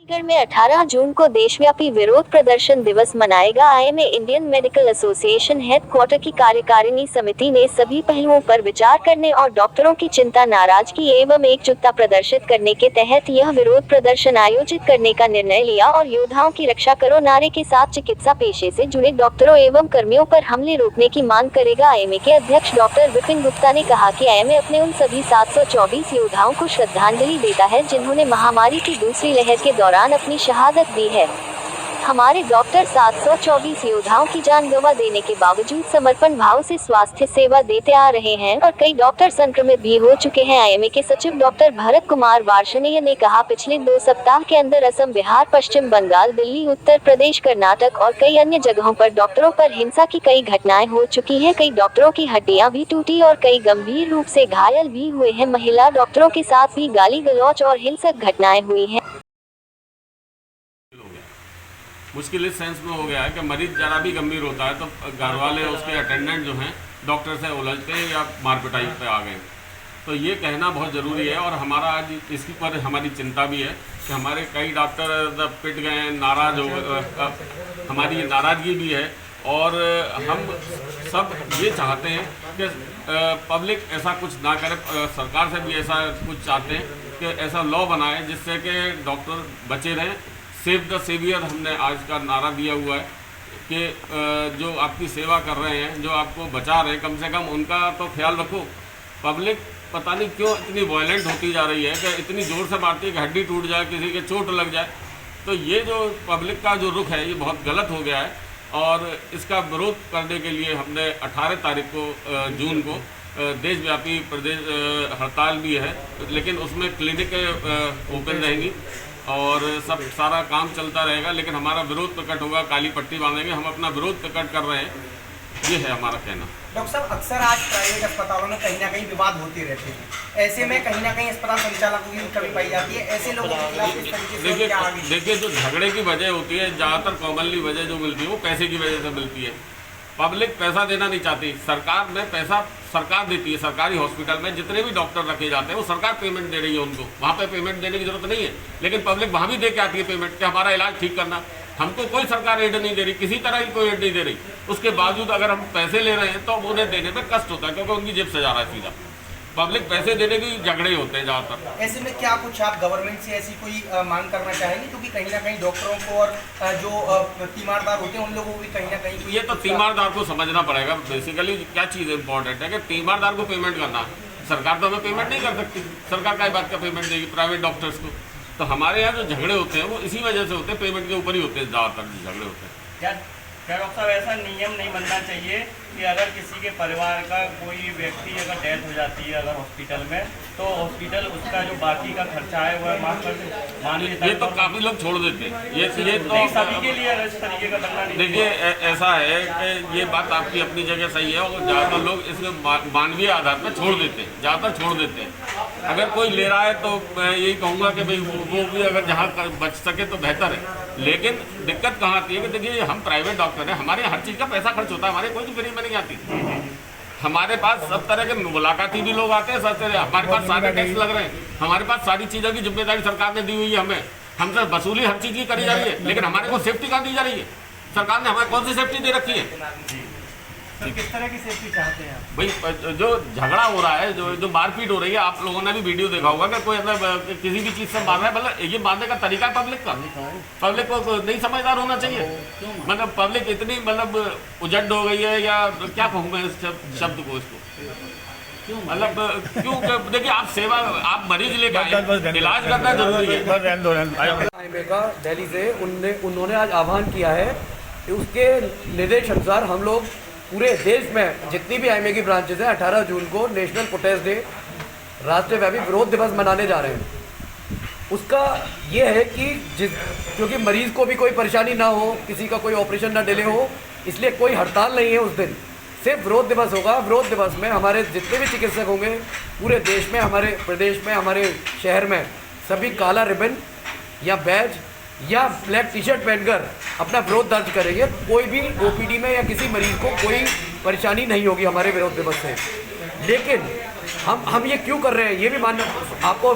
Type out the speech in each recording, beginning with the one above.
चंडीगढ़ में 18 जून को देशव्यापी विरोध प्रदर्शन दिवस मनाएगा IMA. Indian medical association headquarter की कार्यकारिणी समिति ने सभी पहलुओं पर विचार करने और डॉक्टरों की चिंता, नाराजगी एवं एकजुटता प्रदर्शित करने के तहत यह विरोध प्रदर्शन आयोजित करने का निर्णय लिया और योद्धाओं की रक्षा करो नारे के साथ चिकित्सा पेशे से जुड़े डॉक्टरों एवं कर्मियों पर हमले रोकने की मांग करेगा। आईएमए के अध्यक्ष डॉक्टर विपिन गुप्ता ने कहा कि आईएमए अपने उन सभी 724 योद्धाओं को श्रद्धांजलि देता है जिन्होंने महामारी की दूसरी लहर के दौरान अपनी शहादत दी है। हमारे डॉक्टर 724 योद्धाओं की जान गंवा देने के बावजूद समर्पण भाव से स्वास्थ्य सेवा देते आ रहे हैं और कई डॉक्टर संक्रमित भी हो चुके हैं। आईएमए के सचिव डॉक्टर भरत कुमार वार्ष्णेय ने कहा, पिछले 2 सप्ताह के अंदर असम, बिहार, पश्चिम बंगाल, दिल्ली, उत्तर प्रदेश, कर्नाटक और कई अन्य जगहों पर डॉक्टरों पर हिंसा की कई घटनाएं हो चुकी हैं। कई डॉक्टरों की हड्डियां भी टूटी और कई गंभीर रूप से घायल भी हुए हैं। महिला डॉक्टरों के साथ भी गाली गलौच और हिंसक घटनाएं हुई हैं। मुश्किल इस सेंस में हो गया है कि मरीज जरा भी गंभीर होता है तो घर वाले, उसके अटेंडेंट जो हैं, डॉक्टर से उलझते हैं या मारपिटाई पे आ गए। तो ये कहना बहुत ज़रूरी है और हमारा आज इसके पर हमारी चिंता भी है कि हमारे कई डॉक्टर पिट गए हैं, नाराज़ हो गए, हमारी ये नाराज़गी भी है। और हम सब ये चाहते हैं कि पब्लिक ऐसा कुछ ना करे, सरकार से भी ऐसा कुछ चाहते हैं कि ऐसा लॉ बनाए जिससे कि डॉक्टर बचे रहें। सेव द सेवियर हमने आज का नारा दिया हुआ है कि जो आपकी सेवा कर रहे हैं, जो आपको बचा रहे हैं, कम से कम उनका तो ख्याल रखो। पब्लिक पता नहीं क्यों इतनी वायलेंट होती जा रही है कि इतनी ज़ोर से मारती है कि हड्डी टूट जाए, किसी के चोट लग जाए। तो ये जो पब्लिक का जो रुख है ये बहुत गलत हो गया है और इसका विरोध करने के लिए हमने 18 तारीख को जून को देशव्यापी प्रदेश हड़ताल भी है, लेकिन उसमें क्लिनिक ओपन रहेंगी और सब सारा काम चलता रहेगा, लेकिन हमारा विरोध प्रकट होगा, काली पट्टी बांधेंगे। हम अपना विरोध प्रकट कर रहे हैं, ये है हमारा कहना। डॉक्टर साहब, अक्सर आज प्राइवेट अस्पतालों में कहीं ना कहीं विवाद होते रहते हैं, ऐसे में कहीं ना कहीं अस्पताल संचालकों की कमी पाई जाती है। ऐसे लोगों के खिलाफ किस तरीके से देखिए जो झगड़े की वजह होती है, ज़्यादातर कॉमनली वजह जो मिलती है वो पैसे की वजह से मिलती है। पब्लिक पैसा देना नहीं चाहती, सरकार में पैसा सरकार देती है। सरकारी हॉस्पिटल में जितने भी डॉक्टर रखे जाते हैं वो सरकार पेमेंट दे रही है उनको, वहाँ पे पेमेंट देने की जरूरत नहीं है, लेकिन पब्लिक वहाँ भी दे के आती है पेमेंट कि हमारा इलाज ठीक करना। हमको कोई सरकार एड नहीं दे रही, किसी तरह की कोई एड नहीं दे रही। उसके बावजूद अगर हम पैसे ले रहे हैं तो उन्हें देने में कष्ट होता है क्योंकि उनकी जेब से जा रहा है सीधा। पब्लिक पैसे देने के झगड़े होते हैं ज़्यादातर। ऐसे में क्या कुछ आप गवर्नमेंट से ऐसी कोई मांग करना चाहेंगे, क्योंकि कहीं ना कहीं डॉक्टरों को और जो तीमारदार होते हैं उन लोगों को भी कहीं ना कहीं ये तो तीमारदार को समझना पड़ेगा। बेसिकली क्या चीज़ इंपॉर्टेंट है कि तीमारदार को पेमेंट करना है। सरकार तो हमें पेमेंट नहीं कर सकती, सरकार का बात का पेमेंट देगी प्राइवेट डॉक्टर्स को। तो हमारे यहाँ जो झगड़े होते हैं वो इसी वजह से होते हैं, पेमेंट के ऊपर ही होते हैं ज़्यादातर जो झगड़े होते हैं। क्या डॉक्टर साहब ऐसा नियम नहीं बनना चाहिए कि अगर किसी के परिवार का कोई व्यक्ति अगर डेथ हो जाती है अगर हॉस्पिटल में, तो हॉस्पिटल उसका जो बाकी का खर्चा है वो माफ कर दे? मान लीजिए ये तो काफ़ी लोग छोड़ देते हैं, ये तो सभी के लिए इस तरीके का करना नहीं। देखिए ऐसा है कि ये बात आपकी अपनी जगह सही है और ज़्यादातर लोग इसमें मानवीय आधार पर छोड़ देते हैं, ज़्यादातर छोड़ देते हैं। अगर कोई ले रहा है तो मैं यही कहूँगा कि भाई वो भी अगर जहाँ बच सके तो बेहतर है। लेकिन दिक्कत कहाँ आती है कि देखिए हम प्राइवेट डॉक्टर हैं, हमारे हर चीज़ का पैसा खर्च होता है, हमारे कोई भी फ्री में नहीं आती। हमारे पास सब तरह के मुलाकाती भी लोग आते हैं, सब तरह हमारे पास सारे टैक्स लग रहे हैं, हमारे पास सारी चीज़ों की जिम्मेदारी सरकार ने दी हुई है। हमें हमसे वसूली हर चीज़ की करी जा रही है, लेकिन हमारे को सेफ्टी कहाँ दी जा रही है? सरकार ने हमें कौन सी सेफ्टी दे रखी है? तो किस तरह की सेफ्टी चाहते हैं भाई जो झगड़ा हो रहा है, जो मारपीट हो रही है, आप लोगों ने भी वीडियो देखा होगा कि कोई मतलब किसी भी चीज़ से मार रहा है। मतलब ये मारने का तरीका पब्लिक को नहीं समझदार होना चाहिए। मतलब पब्लिक इतनी मतलब उजड़ हो गई है, या क्या कहूँ मैं इस शब्द को, इसको मतलब क्यों? देखिए आप सेवा, आप मरीज लेकर आए, इलाज करना जरूरी है। आईएमए का दिल्ली से उन्होंने आज आह्वान किया है, उसके निर्देश अनुसार हम लोग पूरे देश में जितनी भी आईएमए की ब्रांचेज हैं 18 जून को नेशनल प्रोटेस्ट डे, राष्ट्रव्यापी विरोध दिवस मनाने जा रहे हैं। उसका ये है कि क्योंकि मरीज़ को भी कोई परेशानी ना हो, किसी का कोई ऑपरेशन ना डिले हो, इसलिए कोई हड़ताल नहीं है उस दिन, सिर्फ विरोध दिवस होगा। विरोध दिवस में हमारे जितने भी चिकित्सक होंगे पूरे देश में, हमारे प्रदेश में, हमारे शहर में, सभी काला रिबन या बैज या ब्लैक टी शर्ट पहनकर अपना विरोध दर्ज करेंगे। कोई भी ओपीडी में या किसी मरीज को कोई परेशानी नहीं होगी हमारे विरोध दिवस से। लेकिन हम ये क्यों कर रहे हैं ये भी आपको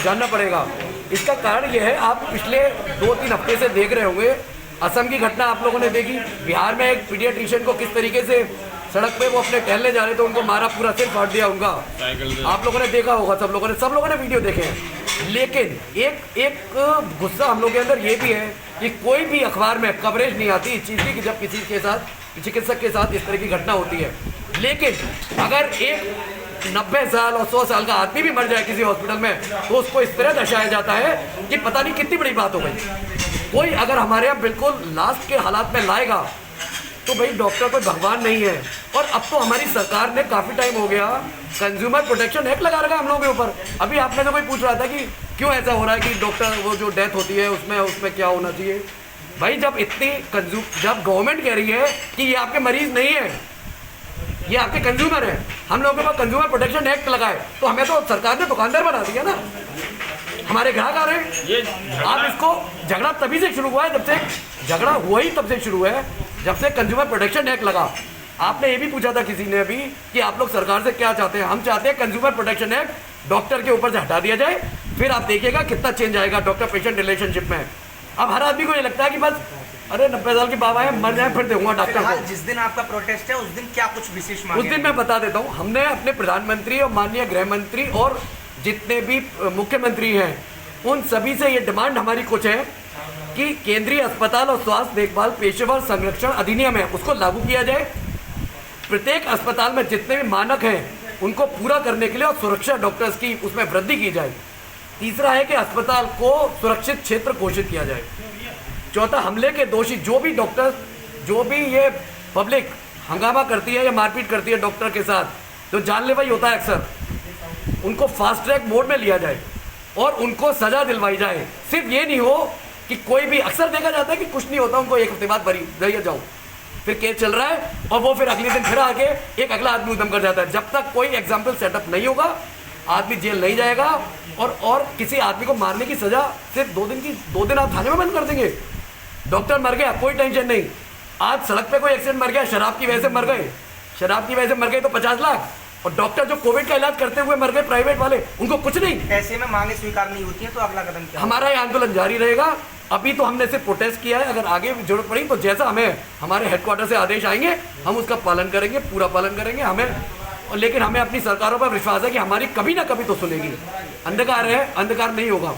जानना पड़ेगा इसका कारण ये है, आप पिछले 2-3 हफ्ते से देख रहे होंगे, असम की घटना आप लोगों ने देखी, बिहार में एक पीडियाट्रिशियन को किस तरीके से सड़क पे वो अपने टहलने जा रहे थे, उनको मारा, पूरा सिर फाड़ दिया उनका, आप लोगों ने देखा होगा, सब लोगों ने वीडियो देखे हैं। लेकिन एक गुस्सा हम लोग के अंदर ये भी है कि कोई भी अखबार में कवरेज नहीं आती इस चीज़ की कि जब किसी के साथ, चिकित्सक के साथ इस तरह की घटना होती है। लेकिन अगर एक 90 साल और 100 साल का आदमी भी मर जाए किसी हॉस्पिटल में, तो उसको इस तरह दर्शाया जाता है कि पता नहीं कितनी बड़ी बात हो गई। कोई अगर हमारे यहाँ बिल्कुल लास्ट के हालात में लाएगा तो भाई डॉक्टर कोई भगवान नहीं है। और अब तो हमारी सरकार ने काफ़ी टाइम हो गया कंज्यूमर प्रोटेक्शन एक्ट लगा रखा है हम लोगों के ऊपर। अभी आपने तो कोई पूछ रहा था कि क्यों ऐसा हो रहा है कि डॉक्टर वो जो डेथ होती है उसमें क्या होना चाहिए। भाई जब गवर्नमेंट कह रही है कि ये आपके मरीज नहीं है, ये आपके कंज्यूमर है, हम लोगों के पास कंज्यूमर प्रोटेक्शन एक्ट लगा है, तो हमें तो सरकार ने दुकानदार बना दिया ना, हमारे ग्राहक आ रहे हैं। आप इसको झगड़ा तभी से शुरू हुआ है, जब से झगड़ा हुआ ही तब से शुरू है जब से कंज्यूमर प्रोटेक्शन एक्ट लगा। आपने ये भी पूछा था किसी ने अभी कि आप लोग सरकार से क्या चाहते हैं। हम चाहते हैं कंज्यूमर प्रोटेक्शन एक्ट डॉक्टर के ऊपर से हटा दिया जाए, फिर आप देखिएगा कितना चेंज आएगा डॉक्टर पेशेंट रिलेशनशिप में। अब हर आदमी को ये लगता है कि बस अरे 90 साल के बाबा है, मर जाए फिर दूंगा डॉक्टर को। जिस दिन आपका प्रोटेस्ट है उस दिन क्या कुछ विशेष मांगे? उस दिन मैं बता देता हूँ, हमने अपने प्रधानमंत्री और माननीय गृह मंत्री और जितने भी मुख्यमंत्री हैं उन सभी से ये डिमांड हमारी कुछ है कि केंद्रीय अस्पताल और स्वास्थ्य देखभाल पेशेवर संरक्षण अधिनियम है उसको लागू किया जाए। प्रत्येक अस्पताल में जितने भी मानक हैं उनको पूरा करने के लिए और सुरक्षा डॉक्टर्स की उसमें वृद्धि की जाए। तीसरा है कि अस्पताल को सुरक्षित क्षेत्र घोषित किया जाए। चौथा, हमले के दोषी जो भी डॉक्टर, जो भी ये पब्लिक हंगामा करती है या मारपीट करती है डॉक्टर के साथ, जो जानलेवा ही होता है अक्सर, उनको फास्ट ट्रैक मोड में लिया जाए और उनको सजा दिलवाई जाए। सिर्फ ये नहीं हो कि कोई भी, अक्सर देखा जाता है कि कुछ नहीं होता, उनको एक हफ्ते बाद भरी जाओ, फिर केस चल रहा है और वो फिर अगले दिन फिर आके एक अगला आदमी उद्यम कर जाता है। जब तक कोई एग्जाम्पल सेटअप नहीं होगा आदमी जेल नहीं जाएगा। और किसी आदमी को मारने की सजा सिर्फ 2 दिन आप थाने में बंद कर देंगे। डॉक्टर मर गया कोई टेंशन नहीं, आज सड़क पे कोई एक्सीडेंट मर गया, शराब की वजह से मर गए तो 50 लाख, और डॉक्टर जो कोविड का इलाज करते हुए मर गए प्राइवेट वाले, उनको कुछ नहीं। ऐसे में मांगे स्वीकार नहीं होती है तो अगला कदम क्या? हमारा ये आंदोलन जारी रहेगा। अभी तो हमने सिर्फ प्रोटेस्ट किया है, अगर आगे जरूरत पड़ी तो जैसा हमें हमारे हेडक्वार्टर से आदेश आएंगे हम उसका पालन करेंगे, पूरा पालन करेंगे। लेकिन हमें अपनी सरकारों पर विश्वास है कि हमारी कभी ना कभी तो सुनेगी। अंधकार है, अंधकार नहीं होगा।